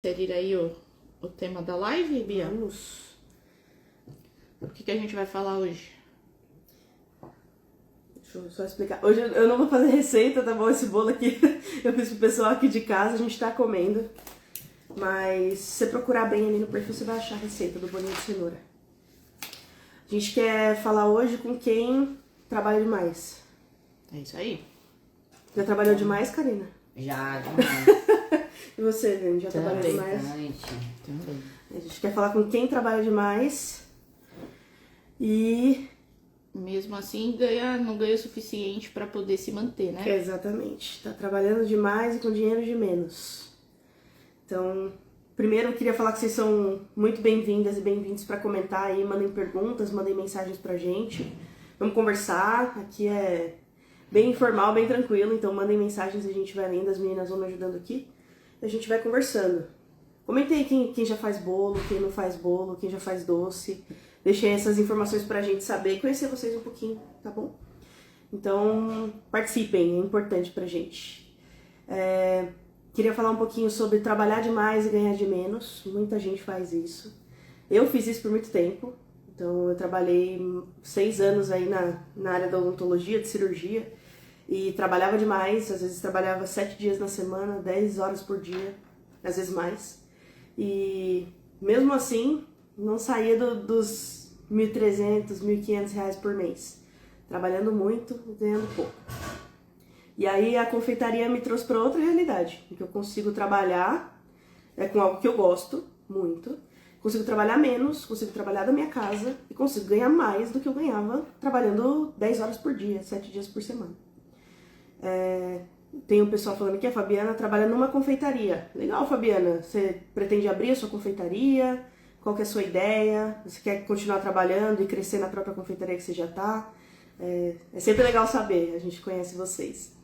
Inserir aí o tema da live, Bia? Vamos. O que a gente vai falar hoje? Deixa eu só explicar. Hoje eu não vou fazer receita, tá bom? Esse bolo aqui eu fiz pro pessoal aqui de casa, a gente tá comendo. Mas se você procurar bem ali no perfil, você vai achar a receita do bolinho de cenoura. A gente quer falar hoje com quem trabalha demais. É isso aí. Já trabalhou demais, Karina? Já, demais. E você, Vini? Já trabalhou demais? Também. A gente quer falar com quem trabalha demais e... Mesmo assim, não ganha o suficiente para poder se manter, né? Exatamente. Tá trabalhando demais e com dinheiro de menos. Então, primeiro eu queria falar que vocês são muito bem-vindas e bem-vindos para comentar aí. Mandem perguntas, mandem mensagens pra gente. Vamos conversar. Aqui é bem informal, bem tranquilo. Então, mandem mensagens, a gente vai lendo. As meninas vão me ajudando aqui. A gente vai conversando. Comentem aí quem já faz bolo, quem não faz bolo, quem já faz doce. Deixem essas informações pra gente saber e conhecer vocês um pouquinho, tá bom? Então, participem, é importante pra gente. Queria falar um pouquinho sobre trabalhar demais e ganhar de menos. Muita gente faz isso. Eu fiz isso por muito tempo. Então, eu trabalhei 6 anos aí na área da odontologia, de cirurgia. E trabalhava demais, às vezes trabalhava 7 dias na semana, 10 horas por dia, às vezes mais. E mesmo assim, não saía dos R$1.300, R$1.500 por mês. Trabalhando muito, ganhando pouco. E aí a confeitaria me trouxe para outra realidade, em que eu consigo trabalhar com algo que eu gosto muito, consigo trabalhar menos, consigo trabalhar da minha casa e consigo ganhar mais do que eu ganhava trabalhando 10 horas por dia, 7 dias por semana. Tem um pessoal falando que a Fabiana trabalha numa confeitaria. Legal, Fabiana. Você pretende abrir a sua confeitaria? Qual que é a sua ideia? Você quer continuar trabalhando e crescer na própria confeitaria que você já tá? É sempre legal saber, a gente conhece vocês.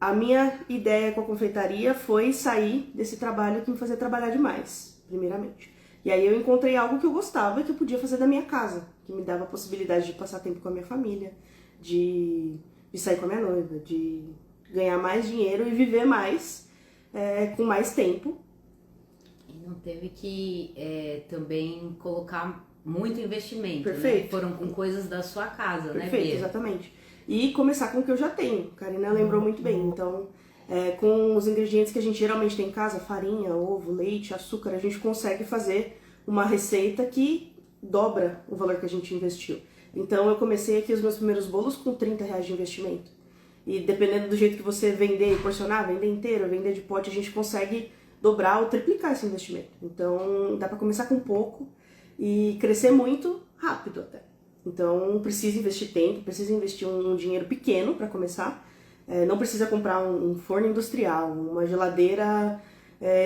A minha ideia com a confeitaria foi sair desse trabalho que me fazia trabalhar demais, primeiramente. E aí eu encontrei algo que eu gostava e que eu podia fazer da minha casa, que me dava a possibilidade de passar tempo com a minha família, de sair com a minha noiva, de ganhar mais dinheiro e viver mais, com mais tempo. E não teve que também colocar muito investimento, Perfeito. né? Foram com coisas da sua casa, Perfeito, né, Bia? exatamente. E começar com o que eu já tenho. A Karina lembrou muito bem. Então, com os ingredientes que a gente geralmente tem em casa, farinha, ovo, leite, açúcar, a gente consegue fazer uma receita que dobra o valor que a gente investiu. Então, eu comecei aqui os meus primeiros bolos com R$30 de investimento. E dependendo do jeito que você vender e porcionar, vender inteiro, vender de pote, a gente consegue dobrar ou triplicar esse investimento. Então, dá pra começar com pouco e crescer muito rápido até. Então, precisa investir tempo, precisa investir um dinheiro pequeno para começar. Não precisa comprar um forno industrial, uma geladeira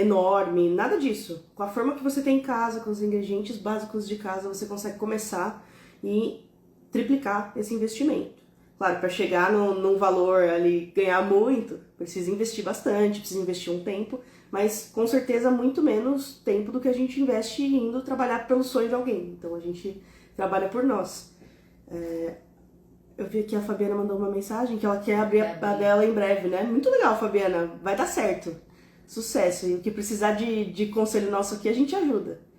enorme, nada disso. Com a forma que você tem em casa, com os ingredientes básicos de casa, você consegue começar e triplicar esse investimento. Claro, para chegar num valor ali, ganhar muito, precisa investir bastante, precisa investir um tempo, mas com certeza muito menos tempo do que a gente investe indo trabalhar pelo sonho de alguém. Então a gente trabalha por nós. Eu vi que a Fabiana mandou uma mensagem que ela quer abrir a dela em breve, né? Muito legal, Fabiana. Vai dar certo. Sucesso. E o que precisar de conselho nosso aqui, a gente ajuda.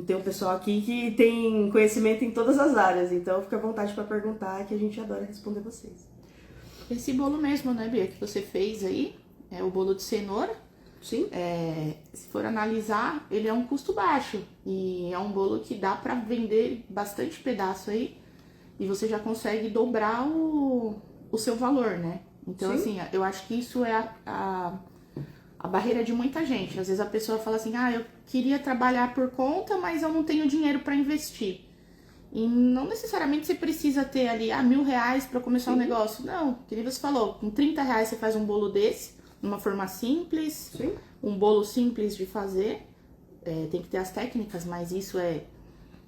Tem um pessoal aqui que tem conhecimento em todas as áreas, então fica à vontade para perguntar, que a gente adora responder vocês. Esse bolo mesmo, né, Bia, que você fez aí, é o bolo de cenoura. Sim. Se for analisar, ele é um custo baixo e é um bolo que dá para vender bastante pedaço aí e você já consegue dobrar o seu valor, né? Então, Sim. assim, eu acho que isso é a barreira de muita gente. Às vezes a pessoa fala assim, eu queria trabalhar por conta, mas eu não tenho dinheiro para investir. E não necessariamente você precisa ter ali R$1.000 para começar um negócio. Não, que nem você falou, com R$30 você faz um bolo desse, uma forma simples, Sim. um bolo simples de fazer. Tem que ter as técnicas, mas isso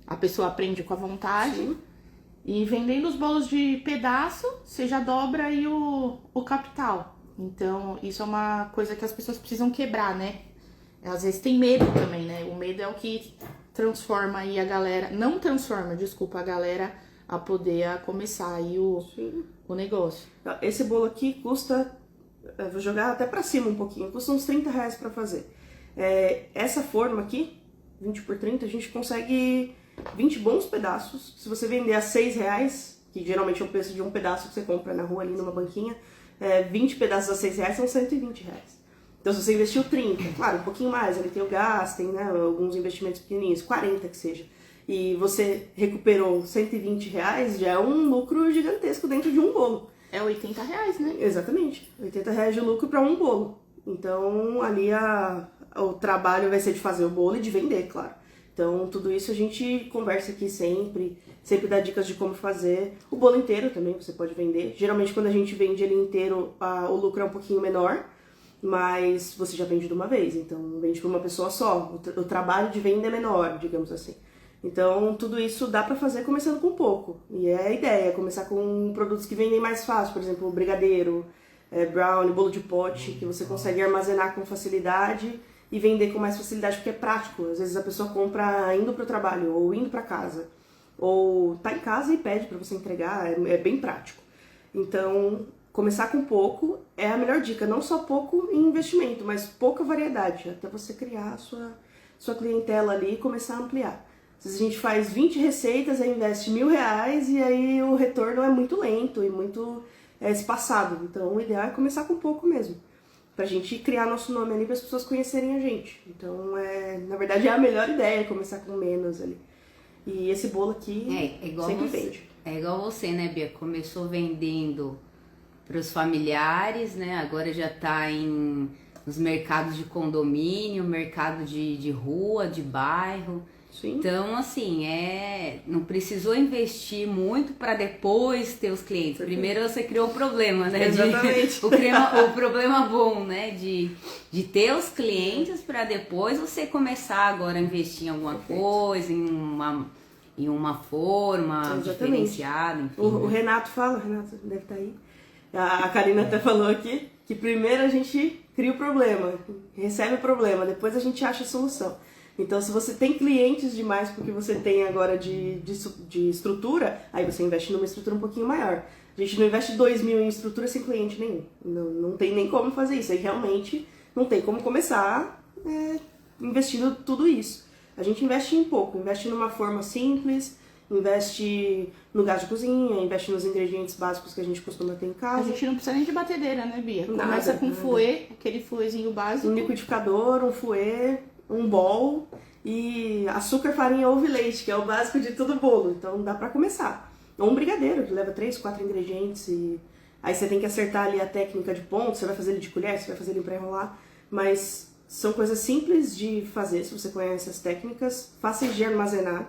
a pessoa aprende com a vontade. Sim. E vendendo os bolos de pedaço, você já dobra aí o capital. Então, isso é uma coisa que as pessoas precisam quebrar, né? Às vezes tem medo também, né? O medo é o que transforma aí a galera... Não transforma, desculpa, a galera a poder começar aí o negócio. Esse bolo aqui custa eu vou jogar até pra cima um pouquinho, custa uns R$30 pra fazer. Essa forma aqui, 20 por 30, a gente consegue 20 bons pedaços. Se você vender a R$6, que geralmente é o preço de um pedaço que você compra na rua ali numa banquinha, 20 pedaços a R$6 são R$120. Então se você investiu 30, claro, um pouquinho mais, ali tem o gás, tem, né, alguns investimentos pequenininhos, 40 que seja, e você recuperou R$120, já é um lucro gigantesco dentro de um bolo. É R$80, né? Exatamente, R$80 de lucro para um bolo. Então ali o trabalho vai ser de fazer o bolo e de vender, claro. Então tudo isso a gente conversa aqui sempre dá dicas de como fazer. O bolo inteiro também você pode vender. Geralmente quando a gente vende ele inteiro, o lucro é um pouquinho menor, mas você já vende de uma vez, então vende para uma pessoa só. O trabalho de venda é menor, digamos assim. Então tudo isso dá para fazer começando com pouco. E é a ideia, começar com produtos que vendem mais fácil, por exemplo, brigadeiro, brownie, bolo de pote, que você consegue armazenar com facilidade e vender com mais facilidade porque é prático. Às vezes a pessoa compra indo para o trabalho ou indo para casa, ou tá em casa e pede para você entregar, é bem prático. Então, começar com pouco é a melhor dica, não só pouco em investimento, mas pouca variedade, até você criar a sua clientela ali e começar a ampliar. Às vezes a gente faz 20 receitas, aí investe R$1.000 e aí o retorno é muito lento e muito espaçado. Então o ideal é começar com pouco mesmo, pra gente criar nosso nome ali para as pessoas conhecerem a gente. Então, na verdade, é a melhor ideia começar com menos ali. E esse bolo aqui sempre vende. É igual você, né, Bia? Começou vendendo para os familiares, né? Agora já tá nos mercados de condomínio, mercado de rua, de bairro. Sim. Então, assim, não precisou investir muito para depois ter os clientes. Primeiro você criou o problema, né? Exatamente. O problema bom, né? De ter os clientes para depois você começar agora a investir em alguma coisa, em uma forma diferenciada, enfim. O Renato deve estar aí. A Karina até falou aqui que primeiro a gente cria o problema, recebe o problema, depois a gente acha a solução. Então, se você tem clientes demais porque você tem agora de estrutura, aí você investe numa estrutura um pouquinho maior. A gente não investe 2.000 em estrutura sem cliente nenhum. Não tem nem como fazer isso. Aí realmente não tem como começar investindo tudo isso. A gente investe em pouco, investe numa forma simples, investe no gás de cozinha, investe nos ingredientes básicos que a gente costuma ter em casa. A gente não precisa nem de batedeira, né, Bia? Nada, Começa com nada. fouet, aquele fouetzinho básico. Um liquidificador, um fouet, um bowl e açúcar, farinha, ovo e leite, que é o básico de todo bolo. Então dá pra começar. Ou um brigadeiro, que leva 3, 4 ingredientes e aí você tem que acertar ali a técnica de ponto, você vai fazer ele de colher, você vai fazer ele pra enrolar, mas são coisas simples de fazer, se você conhece as técnicas, fáceis de armazenar,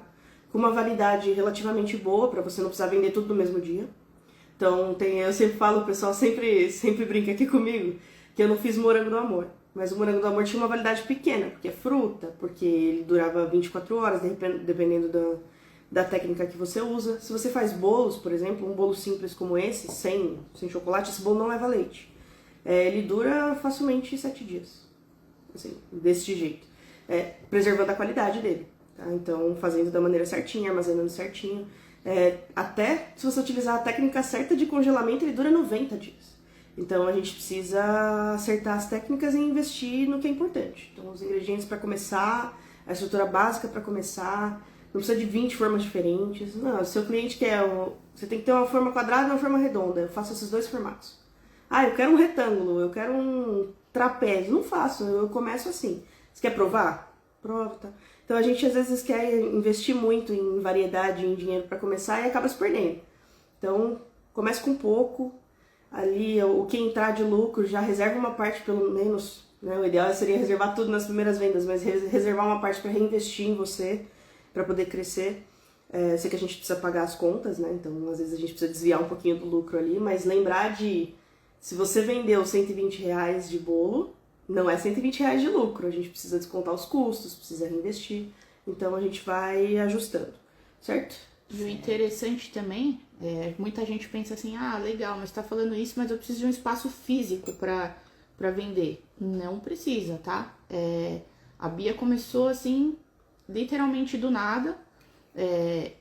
com uma validade relativamente boa, pra você não precisar vender tudo no mesmo dia. Então eu sempre falo, o pessoal sempre brinca aqui comigo, que eu não fiz morango do amor. Mas o morango do amor tinha uma validade pequena, porque é fruta, porque ele durava 24 horas, dependendo da técnica que você usa. Se você faz bolos, por exemplo, um bolo simples como esse, sem chocolate, esse bolo não leva leite. Ele dura facilmente 7 dias, assim, desse jeito, preservando a qualidade dele. Tá? Então, fazendo da maneira certinha, armazenando certinho. Até se você utilizar a técnica certa de congelamento, ele dura 90 dias. Então a gente precisa acertar as técnicas e investir no que é importante. Então os ingredientes para começar, a estrutura básica para começar, não precisa de 20 formas diferentes. Não, se o seu cliente quer, você tem que ter uma forma quadrada e uma forma redonda. Eu faço esses 2 formatos. Eu quero um retângulo, eu quero um trapézio. Não faço, eu começo assim. Você quer provar? Prova, tá? Então a gente às vezes quer investir muito em variedade, em dinheiro para começar e acaba se perdendo. Então comece com pouco. Ali, o que entrar de lucro, já reserva uma parte pelo menos, né? O ideal seria reservar tudo nas primeiras vendas, mas reservar uma parte para reinvestir em você, para poder crescer. Sei que a gente precisa pagar as contas, né? Então às vezes a gente precisa desviar um pouquinho do lucro ali, mas lembrar se você vendeu R$120 de bolo, não é R$120 de lucro, a gente precisa descontar os custos, precisa reinvestir, então a gente vai ajustando, certo? E o interessante também, muita gente pensa assim, legal, mas tá falando isso, mas eu preciso de um espaço físico pra vender. Não precisa, tá? A Bia começou assim, literalmente do nada.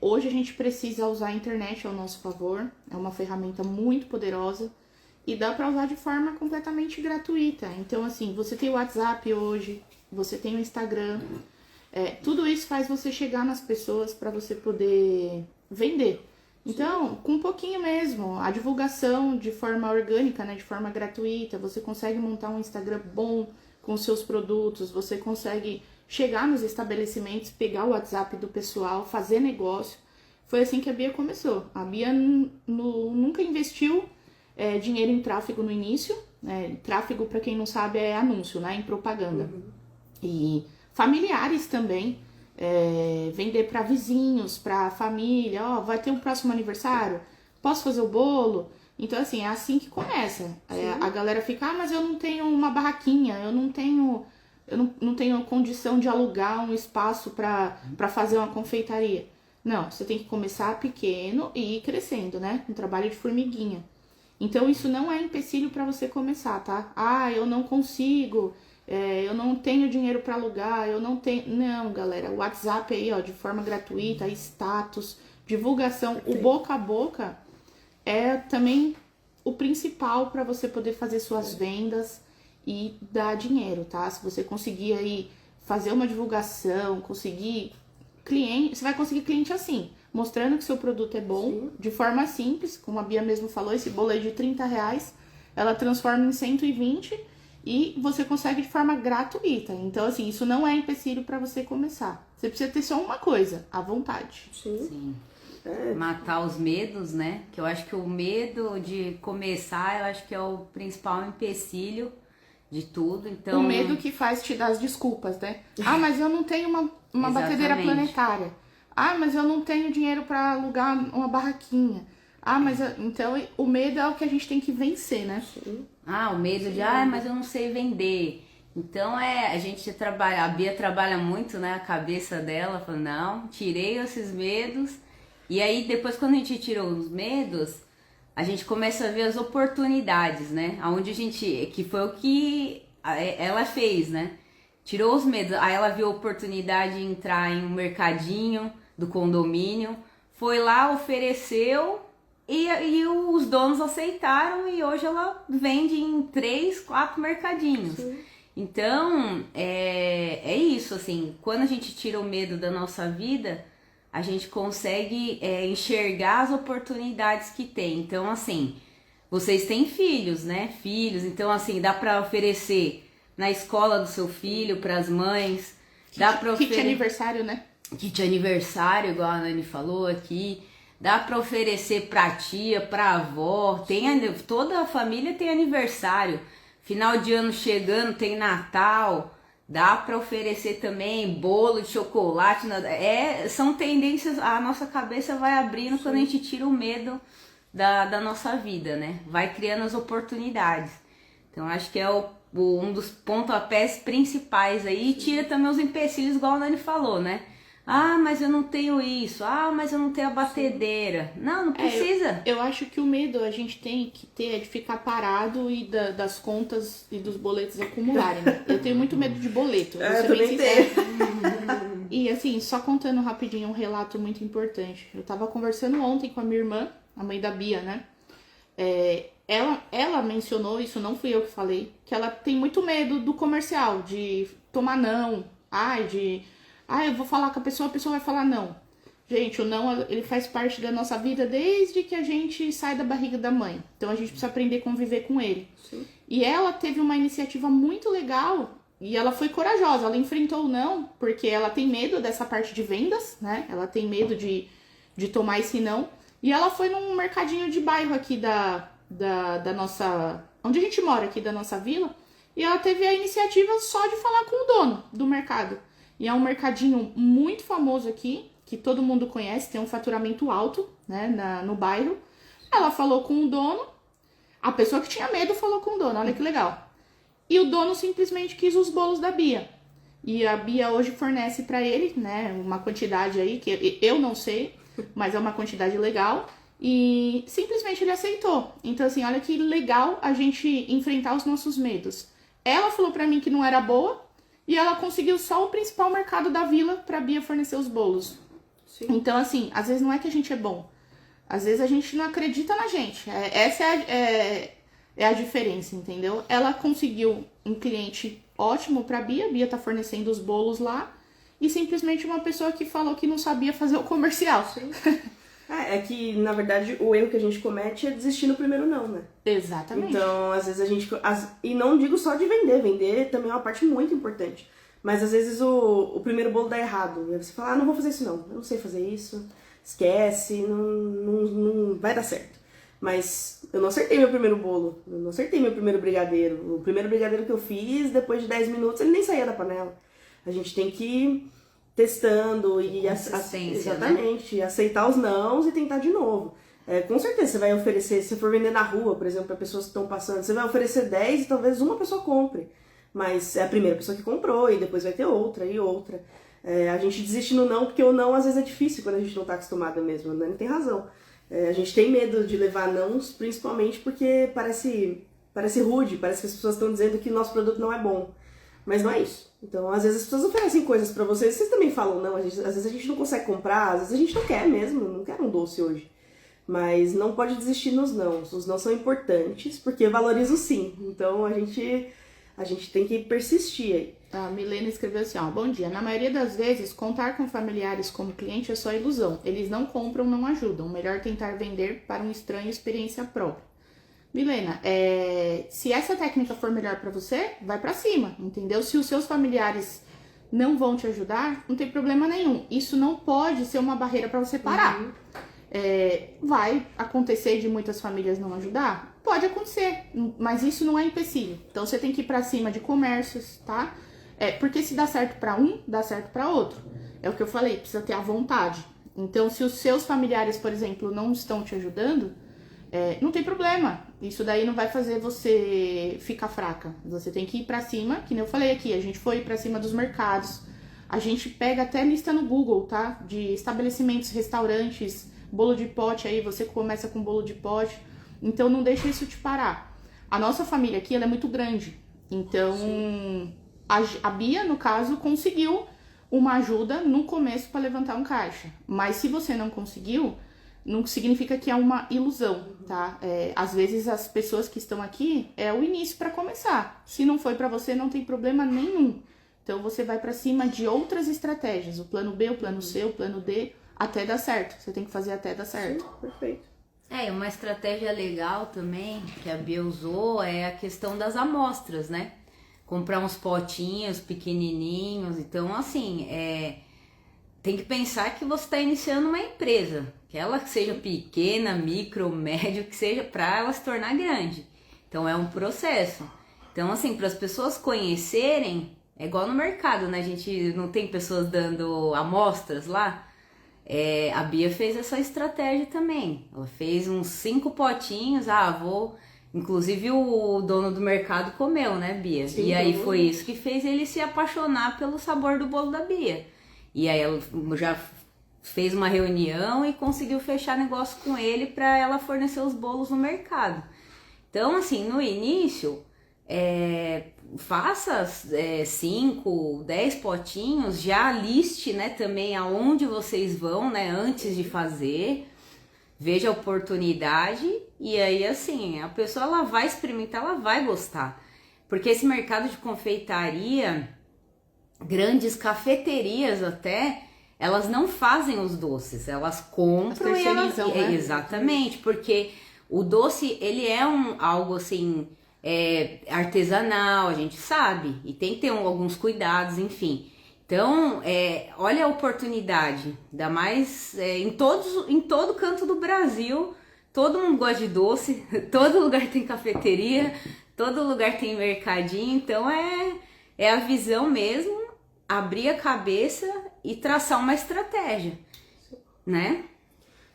Hoje a gente precisa usar a internet ao nosso favor, é uma ferramenta muito poderosa. e dá para usar de forma completamente gratuita. Então, assim, você tem o WhatsApp hoje, você tem o Instagram, tudo isso faz você chegar nas pessoas para você poder vender. Então, com um pouquinho mesmo, a divulgação de forma orgânica, né, de forma gratuita, você consegue montar um Instagram bom com os seus produtos, você consegue chegar nos estabelecimentos, pegar o WhatsApp do pessoal, fazer negócio. Foi assim que a Bia começou. A Bia nunca investiu dinheiro em tráfego no início. Tráfego, para quem não sabe, é anúncio, né, em propaganda. E familiares também. Vender para vizinhos, para família, vai ter um próximo aniversário, posso fazer o bolo? Então, assim, é assim que começa. A galera fica, mas eu não tenho uma barraquinha, eu não tenho condição de alugar um espaço para fazer uma confeitaria. Não, você tem que começar pequeno e ir crescendo, né? Um trabalho de formiguinha. Então, isso não é empecilho para você começar, tá? Eu não consigo... eu não tenho dinheiro para alugar, eu não tenho... Não, galera, o WhatsApp aí, ó, de forma gratuita, status, divulgação, o boca a boca é também o principal para você poder fazer suas vendas e dar dinheiro, tá? Se você conseguir aí fazer uma divulgação, conseguir cliente, você vai conseguir cliente assim, mostrando que seu produto é bom, de forma simples, como a Bia mesmo falou, esse bolo aí de R$30, ela transforma em 120 e você consegue de forma gratuita. Então, assim, isso não é empecilho para você começar. Você precisa ter só uma coisa, a vontade. Sim. Matar os medos, né? Que eu acho que o medo de começar, eu acho que é o principal empecilho de tudo. Então, o medo que faz te dar as desculpas, né? Mas eu não tenho uma batedeira planetária. Mas eu não tenho dinheiro para alugar uma barraquinha. Então o medo é o que a gente tem que vencer, né? O medo de, mas eu não sei vender. Então a gente trabalha, a Bia trabalha muito, né, a cabeça dela, falando, não, tirei esses medos. E aí depois, quando a gente tirou os medos, a gente começa a ver as oportunidades, né? Onde que foi o que ela fez, né? Tirou os medos, aí ela viu a oportunidade de entrar em um mercadinho do condomínio, foi lá, ofereceu e os donos aceitaram e hoje ela vende em 3, 4 mercadinhos. Sim. Então, é isso, assim, quando a gente tira o medo da nossa vida, a gente consegue enxergar as oportunidades que tem. Então, assim, vocês têm filhos, né? Então, assim, dá para oferecer na escola do seu filho, para as mães. Dá para oferecer... Kit aniversário, né? Kit aniversário, igual a Nani falou aqui. Dá para oferecer pra tia, pra avó. Toda a família tem aniversário. Final de ano chegando, tem Natal. Dá para oferecer também bolo de chocolate. São tendências, a nossa cabeça vai abrindo. Sim. Quando a gente tira o medo da nossa vida, né? Vai criando as oportunidades. Então acho que é um dos pontapés principais aí. E tira também os empecilhos, igual a Nani falou, né? Mas eu não tenho isso. Mas eu não tenho a batedeira. Sim. Não precisa. Eu acho que o medo a gente tem que ter é de ficar parado e das contas e dos boletos acumularem. Eu tenho muito medo de boleto. Eu também tenho. E assim, só contando rapidinho um relato muito importante. Eu tava conversando ontem com a minha irmã, a mãe da Bia, né? Ela mencionou, isso não fui eu que falei, que ela tem muito medo do comercial, de tomar não. Eu vou falar com a pessoa vai falar não. Gente, o não, ele faz parte da nossa vida desde que a gente sai da barriga da mãe. Então a gente precisa aprender a conviver com ele. Sim. E ela teve uma iniciativa muito legal e ela foi corajosa. Ela enfrentou o não, porque ela tem medo dessa parte de vendas, né? Ela tem medo de tomar esse não. E ela foi num mercadinho de bairro aqui da nossa... onde a gente mora aqui, da nossa vila. E ela teve a iniciativa só de falar com o dono do mercado. E é um mercadinho muito famoso aqui, que todo mundo conhece, tem um faturamento alto, né, no bairro. Ela falou com o dono, a pessoa que tinha medo falou com o dono, olha que legal. E o dono simplesmente quis os bolos da Bia. E a Bia hoje fornece para ele, né, uma quantidade aí, que eu não sei, mas é uma quantidade legal. E simplesmente ele aceitou. Então, assim, olha que legal a gente enfrentar os nossos medos. Ela falou pra mim que não era boa, e ela conseguiu só o principal mercado da vila pra Bia fornecer os bolos. Sim. Então, assim, às vezes não é que a gente é bom. Às vezes a gente não acredita na gente. Essa é É a diferença, entendeu? Ela conseguiu um cliente ótimo pra Bia. Bia tá fornecendo os bolos lá. E simplesmente uma pessoa que falou que não sabia fazer o comercial. É que, na verdade, o erro que a gente comete é desistir no primeiro não, né? Exatamente. Então, às vezes a gente... E não digo só de vender. Vender também é uma parte muito importante. Mas, às vezes, o primeiro bolo dá errado. E aí você fala, não vou fazer isso não. Eu não sei fazer isso. Esquece, não vai dar certo. Mas eu não acertei meu primeiro bolo. Eu não acertei meu primeiro brigadeiro. O primeiro brigadeiro que eu fiz, depois de 10 minutos, ele nem saía da panela. A gente tem que ir testando e exatamente, né? Aceitar os nãos e tentar de novo. Com certeza você vai oferecer, se for vender na rua, por exemplo, para pessoas que estão passando, você vai oferecer 10 e talvez uma pessoa compre. Mas é a primeira pessoa que comprou e depois vai ter outra e outra. A gente desiste no não porque o não às vezes é difícil quando a gente não está acostumada mesmo, né? Não tem razão. A gente tem medo de levar nãos, principalmente porque parece rude, parece que as pessoas estão dizendo que o nosso produto não é bom. Mas não é isso. Então, às vezes as pessoas oferecem coisas pra vocês também falam não, às vezes a gente não consegue comprar, às vezes a gente não quer mesmo, não quer um doce hoje. Mas não pode desistir nos nãos. Os nãos são importantes porque valorizam o sim. Então, a gente tem que persistir aí. A Milena escreveu assim, ó, bom dia. Na maioria das vezes, contar com familiares como cliente é só ilusão. Eles não compram, não ajudam. Melhor tentar vender para um estranho experiência própria. Milena, se essa técnica for melhor pra você, vai pra cima, entendeu? Se os seus familiares não vão te ajudar, não tem problema nenhum. Isso não pode ser uma barreira pra você parar. Uhum. Vai acontecer de muitas famílias não ajudar? Pode acontecer, mas isso não é empecilho. Então você tem que ir pra cima de comércios, tá? Porque se dá certo pra um, dá certo pra outro. É o que eu falei, precisa ter a vontade. Então se os seus familiares, por exemplo, não estão te ajudando, não tem problema. Isso daí não vai fazer você ficar fraca. Você tem que ir pra cima, que nem eu falei aqui. A gente foi pra cima dos mercados. A gente pega até lista no Google, tá? De estabelecimentos, restaurantes, bolo de pote aí. Você começa com bolo de pote. Então não deixa isso te parar. A nossa família aqui, ela é muito grande. Então a Bia, no caso, conseguiu uma ajuda no começo para levantar um caixa. Mas se você não conseguiu, não significa que é uma ilusão, tá? Às vezes as pessoas que estão aqui é o início para começar. Se não foi para você, não tem problema nenhum. Então você vai para cima de outras estratégias, o plano B, o plano C, o plano D, até dar certo. Você tem que fazer até dar certo. Sim, perfeito. Uma estratégia legal também que a Bia usou é a questão das amostras, né? Comprar uns potinhos pequenininhos. Então, assim, tem que pensar que você está iniciando uma empresa, que ela seja pequena, micro, médio, que seja para ela se tornar grande. Então é um processo. Então, assim, para as pessoas conhecerem, é igual no mercado, né? A gente não tem pessoas dando amostras lá. A Bia fez essa estratégia também. Ela fez uns 5 potinhos. Inclusive o dono do mercado comeu, né, Bia? Sim, e aí foi isso que fez ele se apaixonar pelo sabor do bolo da Bia. E aí ela já fez uma reunião e conseguiu fechar negócio com ele para ela fornecer os bolos no mercado. Então, assim, no início, faça 5, 10 potinhos, já liste, né, também aonde vocês vão, né, antes de fazer, veja a oportunidade e aí, assim, a pessoa ela vai experimentar, ela vai gostar. Porque esse mercado de confeitaria, grandes cafeterias até, elas não fazem os doces, elas compram e elas... né? Exatamente, porque o doce, ele é algo assim, artesanal, a gente sabe, e tem que ter alguns cuidados, enfim. Então, olha a oportunidade, ainda mais em todo canto do Brasil, todo mundo gosta de doce, todo lugar tem cafeteria, todo lugar tem mercadinho, então é a visão mesmo, abrir a cabeça e traçar uma estratégia, né?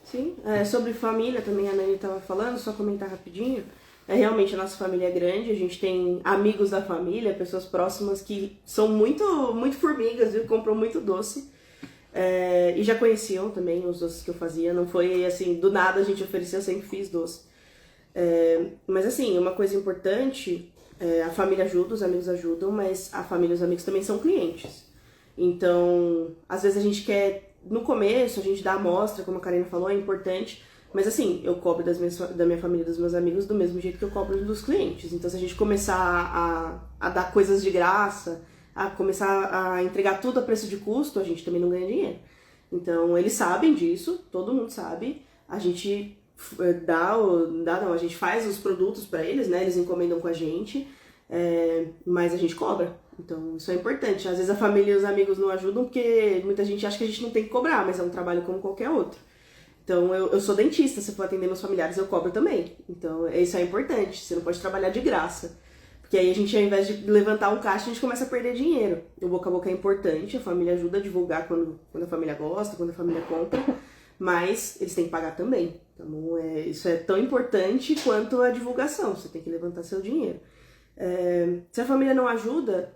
Sim, sobre família também a Nani estava falando, só comentar rapidinho. Realmente a nossa família é grande, a gente tem amigos da família, pessoas próximas que são muito, muito formigas, viu? Compram muito doce. E já conheciam também os doces que eu fazia, não foi assim, do nada a gente ofereceu, eu sempre fiz doce. Mas assim, uma coisa importante, a família ajuda, os amigos ajudam, mas a família e os amigos também são clientes. Então, às vezes a gente quer, no começo, a gente dá amostra, como a Karina falou, é importante, Mas assim, eu cobro da minha família e dos meus amigos do mesmo jeito que eu cobro dos clientes. Então se a gente começar a dar coisas de graça, a começar a entregar tudo a preço de custo, a gente também não ganha dinheiro. Então eles sabem disso, todo mundo sabe. A gente a gente faz os produtos para eles, né? Eles encomendam com a gente, mas a gente cobra. Então isso é importante. Às vezes a família e os amigos não ajudam porque muita gente acha que a gente não tem que cobrar, mas é um trabalho como qualquer outro. Então eu sou dentista, se eu for atender meus familiares eu cobro também. Então isso é importante, você não pode trabalhar de graça. Porque aí a gente, ao invés de levantar um caixa, a gente começa a perder dinheiro. O boca a boca é importante, a família ajuda a divulgar quando a família gosta, quando a família compra, mas eles têm que pagar também. Então isso é tão importante quanto a divulgação, você tem que levantar seu dinheiro. Se a família não ajuda,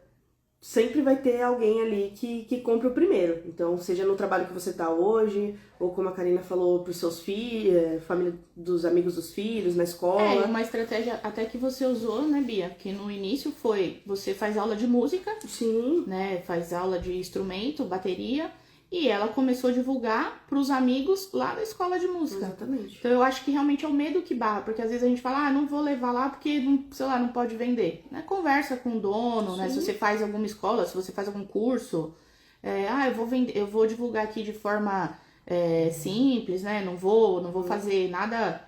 sempre vai ter alguém ali que compre o primeiro. Então, seja no trabalho que você está hoje, ou como a Karina falou, para os seus filhos, família dos amigos dos filhos, na escola. Uma estratégia até que você usou, né, Bia? Que no início foi, você faz aula de música, sim, né? Faz aula de instrumento, bateria, e ela começou a divulgar para os amigos lá da escola de música. Exatamente. Então eu acho que realmente é o medo que barra, porque às vezes a gente fala, não vou levar lá porque, sei lá, não pode vender. Né? Conversa com o dono, né? Se você faz alguma escola, se você faz algum curso, eu vou divulgar aqui de forma simples, né? Não vou fazer nada.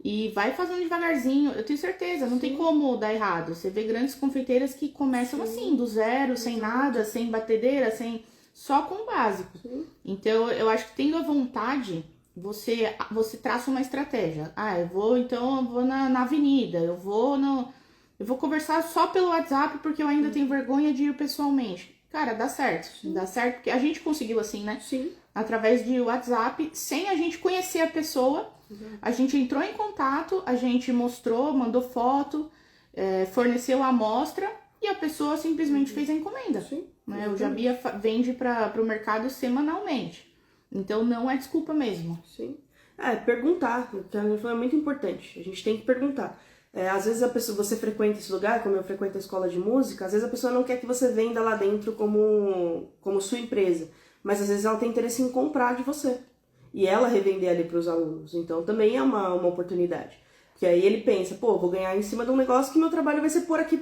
E vai fazendo devagarzinho, eu tenho certeza, não tem como dar errado. Você vê grandes confeiteiras que começam assim, do zero, sem nada, sem batedeira, só com o básico. Sim. Então, eu acho que tendo a vontade, você traça uma estratégia. Eu vou na avenida, eu vou conversar só pelo WhatsApp porque eu ainda tenho vergonha de ir pessoalmente. Cara, dá certo. Sim. Dá certo porque a gente conseguiu assim, né? Sim. Através de WhatsApp, sem a gente conhecer a pessoa. Uhum. A gente entrou em contato, a gente mostrou, mandou foto, forneceu a amostra e a pessoa simplesmente fez a encomenda. Sim. Né? O Jabia vende para o mercado semanalmente. Então não é desculpa mesmo. Sim. Perguntar, que é muito importante. A gente tem que perguntar. Às vezes você frequenta esse lugar, como eu frequento a escola de música, às vezes a pessoa não quer que você venda lá dentro como sua empresa, mas às vezes ela tem interesse em comprar de você e ela revender ali para os alunos. Então também é uma oportunidade. Porque aí ele pensa, vou ganhar em cima de um negócio que meu trabalho vai ser pôr aqui,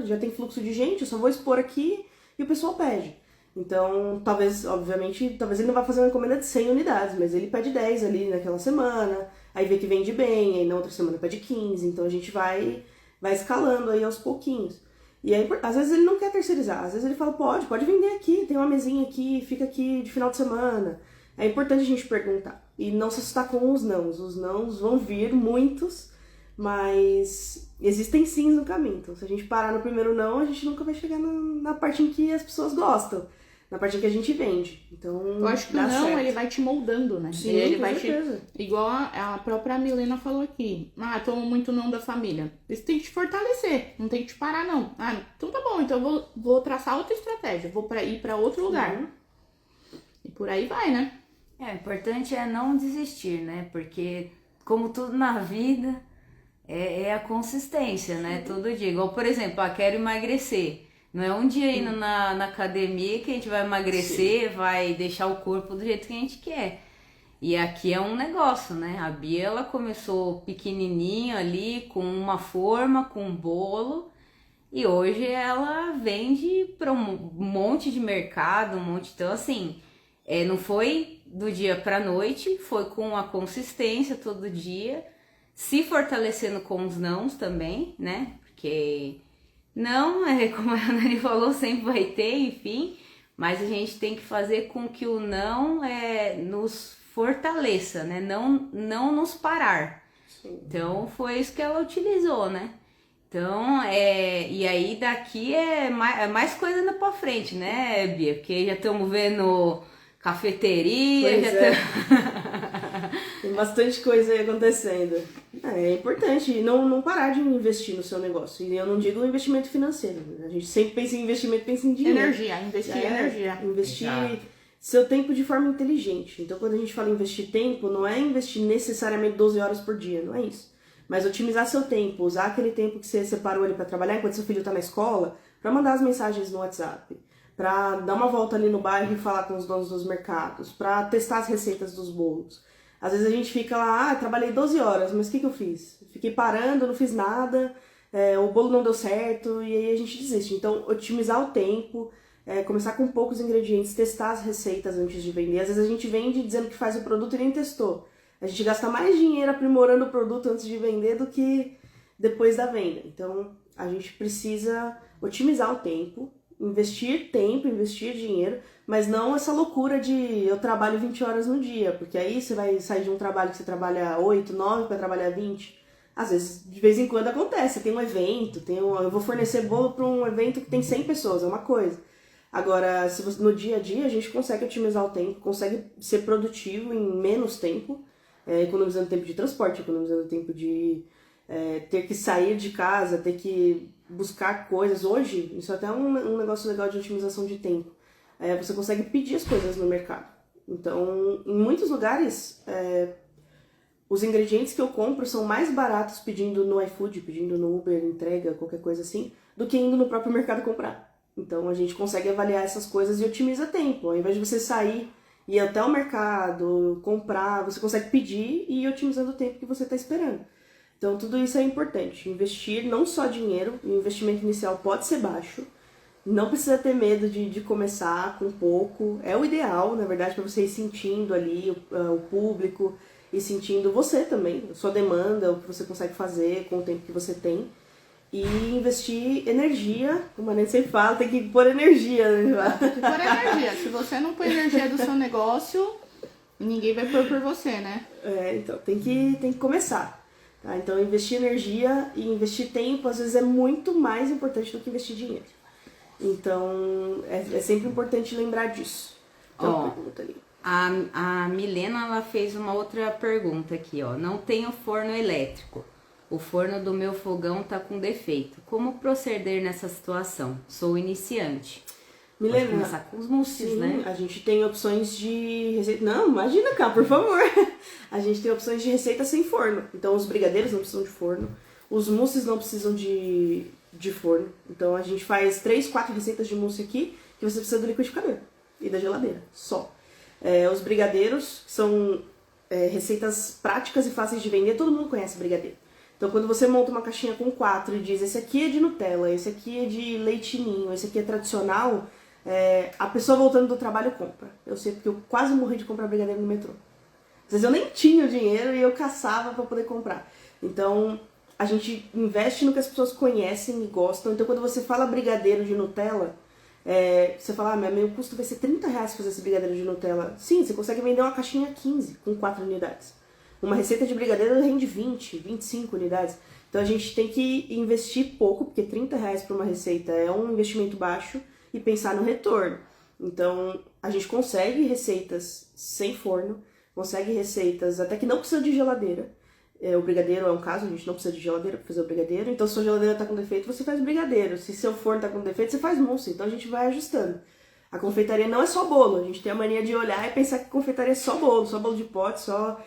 já tem fluxo de gente, eu só vou expor aqui e o pessoal pede. Então, talvez ele não vá fazer uma encomenda de 100 unidades, mas ele pede 10 ali naquela semana, aí vê que vende bem, aí na outra semana pede 15, então a gente vai escalando aí aos pouquinhos. E aí, às vezes ele não quer terceirizar, às vezes ele fala, pode vender aqui, tem uma mesinha aqui, fica aqui de final de semana. É importante a gente perguntar e não se assustar com os nãos vão vir muitos, mas existem sims no caminho. Então, se a gente parar no primeiro não, a gente nunca vai chegar na parte em que as pessoas gostam, na parte em que a gente vende. Então, eu acho que o não, certo. Ele vai te moldando, né? Sim, ele com vai certeza. Igual a própria Milena falou aqui. Tomo muito não da família. Isso tem que te fortalecer, não tem que te parar, não. Então tá bom, então eu vou traçar outra estratégia, vou ir pra outro lugar. E por aí vai, né? O importante é não desistir, né? Porque, como tudo na vida, é a consistência, né? Todo dia. Igual, por exemplo, quero emagrecer. Não é um dia indo na academia que a gente vai emagrecer, vai deixar o corpo do jeito que a gente quer. E aqui é um negócio, né? A Bia, ela começou pequenininha ali, com uma forma, com um bolo. E hoje ela vende para um monte de mercado, Então, assim, não foi do dia para a noite, foi com a consistência todo dia, se fortalecendo com os nãos também, né? Porque não, como a Nani falou, sempre vai ter, enfim, mas a gente tem que fazer com que o não nos fortaleça, né? Não nos parar. Sim. Então, foi isso que ela utilizou, né? Então, e aí daqui mais coisa ainda pra frente, né, Bia? Porque já estamos vendo cafeteria, Tem bastante coisa aí acontecendo. É importante não parar de investir no seu negócio. E eu não digo investimento financeiro. A gente sempre pensa em investimento, pensa em dinheiro. Investir energia. Investir seu tempo de forma inteligente. Então, quando a gente fala em investir tempo, não é investir necessariamente 12 horas por dia, não é isso. Mas otimizar seu tempo, usar aquele tempo que você separou ali para trabalhar enquanto seu filho tá na escola, para mandar as mensagens no WhatsApp, para dar uma volta ali no bairro e falar com os donos dos mercados, para testar as receitas dos bolos. Às vezes a gente fica lá, trabalhei 12 horas, mas o que eu fiz? Fiquei parando, não fiz nada, o bolo não deu certo, e aí a gente desiste. Então, otimizar o tempo, começar com poucos ingredientes, testar as receitas antes de vender. Às vezes a gente vende dizendo que faz o produto e nem testou. A gente gasta mais dinheiro aprimorando o produto antes de vender do que depois da venda. Então, a gente precisa otimizar o tempo, investir dinheiro, mas não essa loucura de eu trabalho 20 horas no dia, porque aí você vai sair de um trabalho que você trabalha 8, 9 para trabalhar 20. Às vezes, de vez em quando acontece, tem um evento, eu vou fornecer bolo para um evento que tem 100 pessoas, é uma coisa. Agora, se você, no dia a dia, a gente consegue otimizar o tempo, consegue ser produtivo em menos tempo, economizando tempo de transporte, economizando tempo de ter que sair de casa, ter que buscar coisas. Hoje, isso é até um negócio legal de otimização de tempo. Você consegue pedir as coisas no mercado. Então, em muitos lugares, os ingredientes que eu compro são mais baratos pedindo no iFood, pedindo no Uber, entrega, qualquer coisa assim, do que indo no próprio mercado comprar. Então, a gente consegue avaliar essas coisas e otimiza tempo. Ao invés de você sair e ir até o mercado, comprar, você consegue pedir e ir otimizando o tempo que você está esperando. Então, tudo isso é importante. Investir não só dinheiro, o investimento inicial pode ser baixo, não precisa ter medo de começar com pouco. É o ideal, na verdade, para você ir sentindo ali o público e sentindo você também, a sua demanda, o que você consegue fazer com o tempo que você tem. E investir energia, como a Nancy sempre fala, tem que pôr energia, né? Tem que pôr energia. Se você não põe energia do seu negócio, ninguém vai pôr por você, né? Então tem que começar. Tá? Então investir energia e investir tempo, às vezes, é muito mais importante do que investir dinheiro. Então é sempre importante lembrar disso. Então, pergunta ali. A Milena, ela fez uma outra pergunta aqui, ó. Não tenho forno elétrico. O forno do meu fogão tá com defeito. Como proceder nessa situação? Sou iniciante. Milena, pode começar com os mousses, né? A gente tem opções de receita. Não, imagina cá, por favor. A gente tem opções de receita sem forno. Então os brigadeiros não precisam de forno. Os mousses não precisam de forno. Então a gente faz 3, 4 receitas de mousse aqui, que você precisa do liquidificador e da geladeira, só. Os brigadeiros são receitas práticas e fáceis de vender. Todo mundo conhece brigadeiro. Então, quando você monta uma caixinha com 4 e diz esse aqui é de Nutella, esse aqui é de leite ninho, esse aqui é tradicional, a pessoa voltando do trabalho compra. Eu sei porque eu quase morri de comprar brigadeiro no metrô. Às vezes eu nem tinha o dinheiro e eu caçava para poder comprar. Então, a gente investe no que as pessoas conhecem e gostam. Então, quando você fala brigadeiro de Nutella, você fala, meu custo vai ser R$30 fazer esse brigadeiro de Nutella. Sim, você consegue vender uma caixinha 15 com 4 unidades. Uma receita de brigadeiro rende 20, 25 unidades. Então a gente tem que investir pouco, porque R$30 para uma receita é um investimento baixo, e pensar no retorno. Então a gente consegue receitas sem forno, consegue receitas até que não precisa de geladeira. O brigadeiro é um caso, a gente não precisa de geladeira para fazer o brigadeiro. Então se a sua geladeira está com defeito, você faz brigadeiro. Se seu forno está com defeito, você faz mousse. Então a gente vai ajustando. A confeitaria não é só bolo. A gente tem a mania de olhar e pensar que confeitaria é só bolo de pote, só...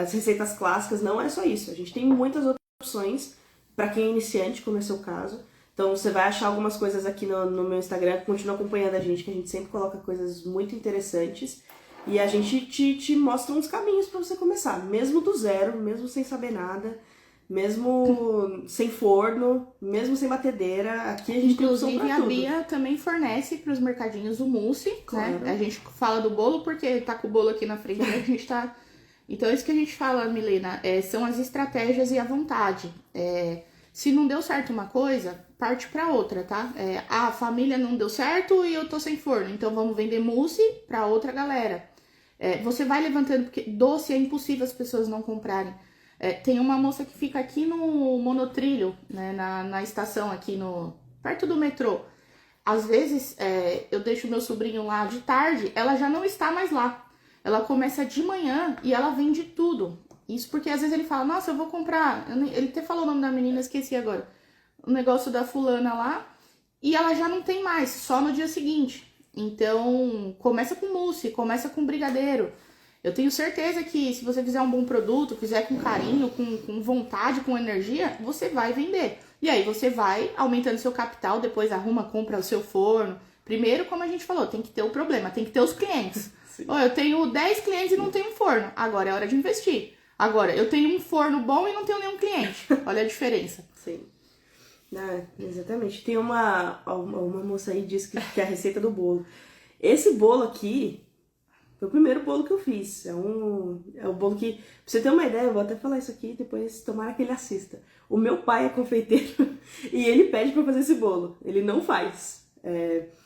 as receitas clássicas. Não é só isso, a gente tem muitas outras opções para quem é iniciante, como é o seu caso. Então você vai achar algumas coisas aqui no meu Instagram. Continua acompanhando a gente, que a gente sempre coloca coisas muito interessantes e a gente te mostra uns caminhos para você começar, mesmo do zero, mesmo sem saber nada, mesmo sem forno, mesmo sem batedeira. Aqui a gente tem opção pra tudo. Inclusive a Bia também fornece para os mercadinhos o mousse, claro, né? A gente fala do bolo porque tá com o bolo aqui na frente, né? A gente tá... Então é isso que a gente fala, Milena, são as estratégias e a vontade. Se não deu certo uma coisa, parte para outra, tá? A família não deu certo e eu tô sem forno, então vamos vender mousse para outra galera. Você vai levantando, porque doce é impossível as pessoas não comprarem. Tem uma moça que fica aqui no monotrilho, né, na estação aqui perto do metrô. Às vezes eu deixo meu sobrinho lá de tarde, ela já não está mais lá. Ela começa de manhã e ela vende tudo. Isso porque às vezes ele fala, nossa, eu vou comprar. Ele até falou o nome da menina, esqueci agora. O negócio da fulana lá. E ela já não tem mais, só no dia seguinte. Então, começa com mousse, começa com brigadeiro. Eu tenho certeza que se você fizer um bom produto, fizer com carinho, com vontade, com energia, você vai vender. E aí você vai aumentando seu capital, depois compra o seu forno. Primeiro, como a gente falou, tem que ter o problema, tem que ter os clientes. Ó, eu tenho 10 clientes e não tenho forno. Agora é hora de investir. Agora, eu tenho um forno bom e não tenho nenhum cliente. Olha a diferença. Sim. Exatamente. Tem uma moça aí disse que é a receita do bolo. Esse bolo aqui foi o primeiro bolo que eu fiz. É o bolo que... Pra você ter uma ideia, eu vou até falar isso aqui depois, tomara que ele assista. O meu pai é confeiteiro e ele pede pra fazer esse bolo. Ele não faz.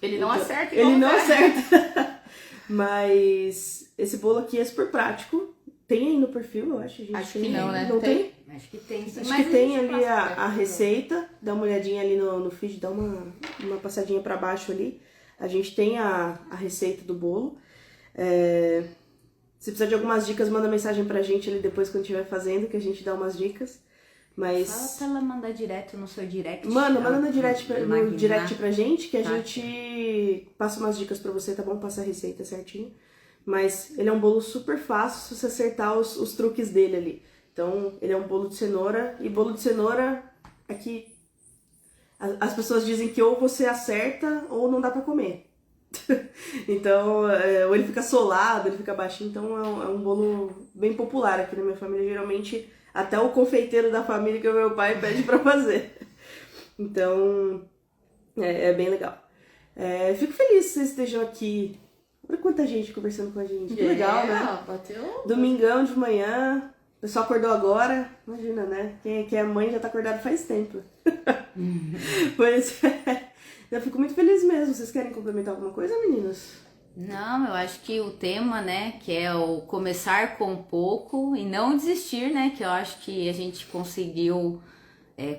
Ele não acerta. Ele não acerta. Mas esse bolo aqui é super prático. Tem aí no perfil, eu acho. Acho que não, né? Não tem? Acho que tem. Sim. Acho que tem ali a receita. Dá uma olhadinha ali no feed, dá uma passadinha pra baixo ali. A gente tem a receita do bolo. Se precisar de algumas dicas, manda mensagem pra gente ali depois quando estiver fazendo, que a gente dá umas dicas. Mas... Fala pra ela mandar direto no seu direct. Manda no direct pra gente, que a gente passa umas dicas pra você, tá bom? Passa a receita certinho. Mas ele é um bolo super fácil se você acertar os truques dele ali. Então, ele é um bolo de cenoura. E bolo de cenoura, aqui, as pessoas dizem que ou você acerta ou não dá pra comer. Então, ou ele fica solado, ele fica baixinho. Então, é um bolo bem popular aqui na minha família. Geralmente, até o confeiteiro da família, que é o meu pai, pede pra fazer. Então, é bem legal. Fico feliz que vocês estejam aqui. Olha quanta gente conversando com a gente. Que legal, né? Bateu. Domingão de manhã. O pessoal acordou agora. Imagina, né? Quem é mãe já tá acordado faz tempo. Pois é. Eu fico muito feliz mesmo. Vocês querem complementar alguma coisa, meninas? Não, eu acho que o tema, né, que é o começar com pouco e não desistir, né, que eu acho que a gente conseguiu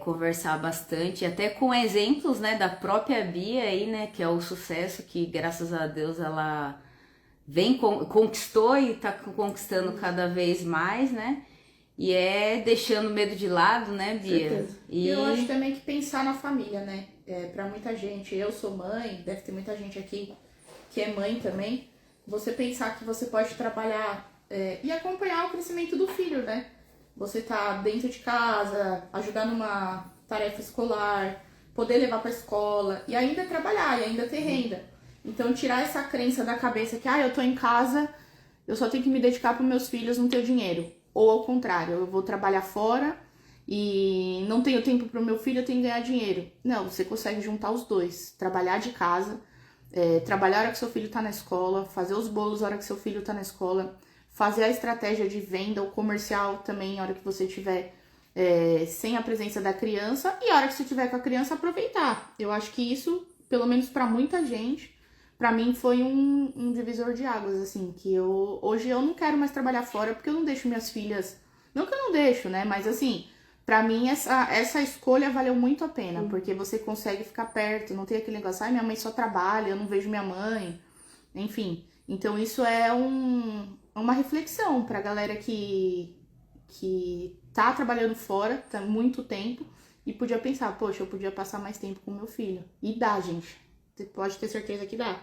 conversar bastante, até com exemplos, né, da própria Bia aí, né, que é o sucesso que, graças a Deus, ela conquistou e tá conquistando cada vez mais, né, e deixando o medo de lado, né, Bia? Certeza. E eu acho também que pensar na família, né, pra muita gente, eu sou mãe, deve ter muita gente aqui que é mãe também, você pensar que você pode trabalhar e acompanhar o crescimento do filho, né? Você tá dentro de casa, ajudar numa tarefa escolar, poder levar pra escola e ainda trabalhar, e ainda ter renda. Então, tirar essa crença da cabeça que, eu tô em casa, eu só tenho que me dedicar pros meus filhos, não tenho dinheiro. Ou ao contrário, eu vou trabalhar fora e não tenho tempo pro meu filho, eu tenho que ganhar dinheiro. Não, você consegue juntar os dois. Trabalhar de casa, trabalhar a hora que seu filho tá na escola, fazer os bolos a hora que seu filho tá na escola, fazer a estratégia de venda, o comercial também, a hora que você tiver sem a presença da criança, e a hora que você tiver com a criança, aproveitar. Eu acho que isso, pelo menos pra muita gente, pra mim foi um divisor de águas, assim, que hoje eu não quero mais trabalhar fora, porque eu não deixo minhas filhas, não que eu não deixo, né, mas assim, pra mim essa escolha valeu muito a pena, porque você consegue ficar perto, não tem aquele negócio, minha mãe só trabalha, eu não vejo minha mãe, enfim. Então isso é uma reflexão pra galera que tá trabalhando fora, tá muito tempo, e podia pensar, poxa, eu podia passar mais tempo com meu filho. E dá, gente. Você pode ter certeza que dá.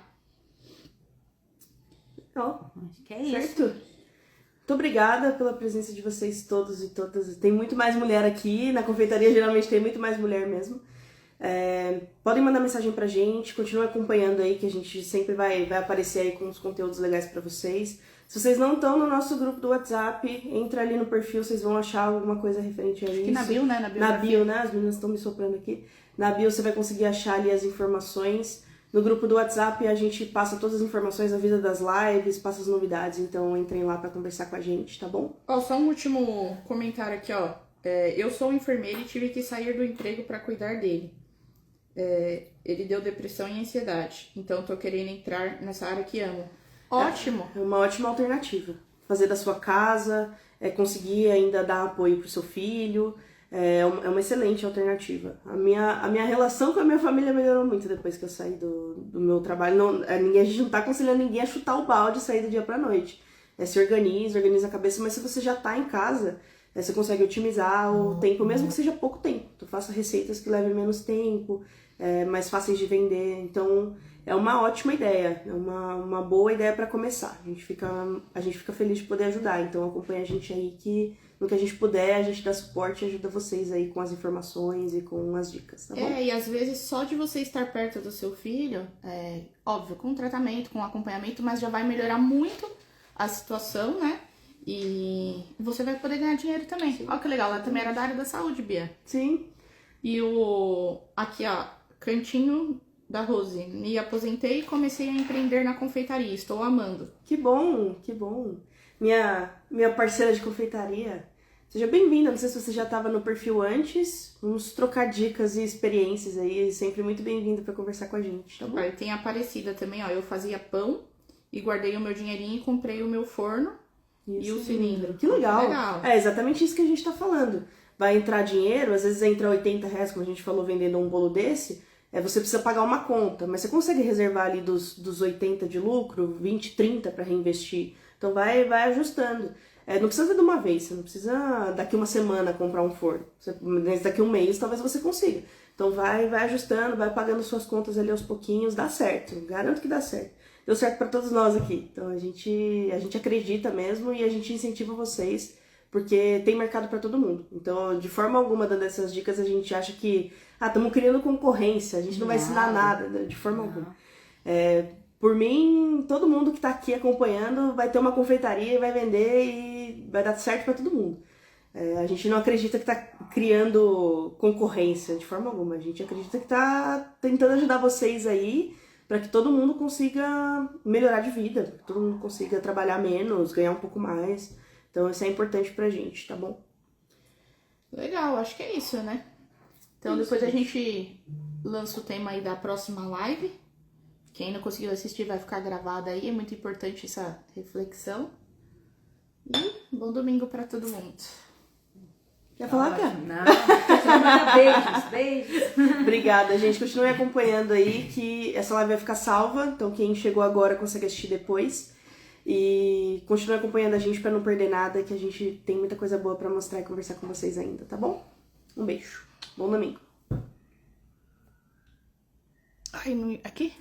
Ó, Acho que é isso. certo? Muito obrigada pela presença de vocês todos e todas. Tem muito mais mulher aqui. Na confeitaria geralmente tem muito mais mulher mesmo. Podem mandar mensagem pra gente. Continue acompanhando aí, que a gente sempre vai aparecer aí com os conteúdos legais pra vocês. Se vocês não estão no nosso grupo do WhatsApp, entra ali no perfil, vocês vão achar alguma coisa referente a isso. Aqui na bio, né? Na bio, né? As meninas estão me soprando aqui. Na bio você vai conseguir achar ali as informações. No grupo do WhatsApp a gente passa todas as informações da vida das lives, passa as novidades, então entrem lá pra conversar com a gente, tá bom? Ó, só um último comentário aqui, ó. Eu sou enfermeira e tive que sair do emprego pra cuidar dele. Ele deu depressão e ansiedade, então tô querendo entrar nessa área que amo. Ótimo! É uma ótima alternativa. Fazer da sua casa, conseguir ainda dar apoio pro seu filho, é uma excelente alternativa. A minha relação com a minha família melhorou muito depois que eu saí do meu trabalho. A gente não tá aconselhando ninguém a chutar o balde e sair do dia pra noite. Se organiza a cabeça, mas se você já tá em casa, você consegue otimizar o tempo, mesmo que seja pouco tempo. Então faça receitas que levem menos tempo, mais fáceis de vender. Então é uma ótima ideia, é uma boa ideia para começar. A gente fica feliz de poder ajudar, então acompanha a gente aí que no que a gente puder, a gente dá suporte e ajuda vocês aí com as informações e com as dicas, tá bom? E às vezes só de você estar perto do seu filho, óbvio, com tratamento, com acompanhamento, mas já vai melhorar muito a situação, né? E você vai poder ganhar dinheiro também. Olha que legal, ela também era da área da saúde, Bia. Sim. E aqui, ó, cantinho da Rose. Me aposentei e comecei a empreender na confeitaria. Estou amando. Que bom, que bom. Minha parceira de confeitaria, seja bem-vinda. Não sei se você já estava no perfil antes. Vamos trocar dicas e experiências aí. Sempre muito bem-vinda para conversar com a gente, tá bom? Aí tem a Aparecida também, ó. Eu fazia pão e guardei o meu dinheirinho e comprei o meu forno e o cilindro. Que legal. Legal. É exatamente isso que a gente tá falando. Vai entrar dinheiro, às vezes entra R$80, como a gente falou, vendendo um bolo desse. Você precisa pagar uma conta, mas você consegue reservar ali dos 80 de lucro, 20, 30 para reinvestir. Então vai ajustando. Não precisa ser de uma vez, você não precisa daqui uma semana comprar um forno. Daqui um mês talvez você consiga. Então vai ajustando, vai pagando suas contas ali aos pouquinhos, dá certo. Garanto que dá certo. Deu certo para todos nós aqui. Então a gente acredita mesmo e a gente incentiva vocês, porque tem mercado para todo mundo. Então, de forma alguma, dando essas dicas, a gente acha que estamos criando concorrência, a gente não vai ensinar nada, né? De forma alguma. Por mim, todo mundo que está aqui acompanhando vai ter uma confeitaria e vai vender e vai dar certo para todo mundo. A gente não acredita que está criando concorrência de forma alguma. A gente acredita que está tentando ajudar vocês aí para que todo mundo consiga melhorar de vida, para que todo mundo consiga trabalhar menos, ganhar um pouco mais. Então isso é importante pra gente, tá bom? Legal, acho que é isso, né? Então depois a gente lança o tema aí da próxima live. Quem não conseguiu assistir vai ficar gravado aí, é muito importante essa reflexão. E bom domingo pra todo mundo. Quer falar, Cá? Não, beijos. Obrigada, gente. Continue acompanhando aí, que essa live vai ficar salva. Então quem chegou agora consegue assistir depois. E continue acompanhando a gente pra não perder nada, que a gente tem muita coisa boa pra mostrar e conversar com vocês ainda, tá bom? Um beijo. Bom domingo. Ai, aqui?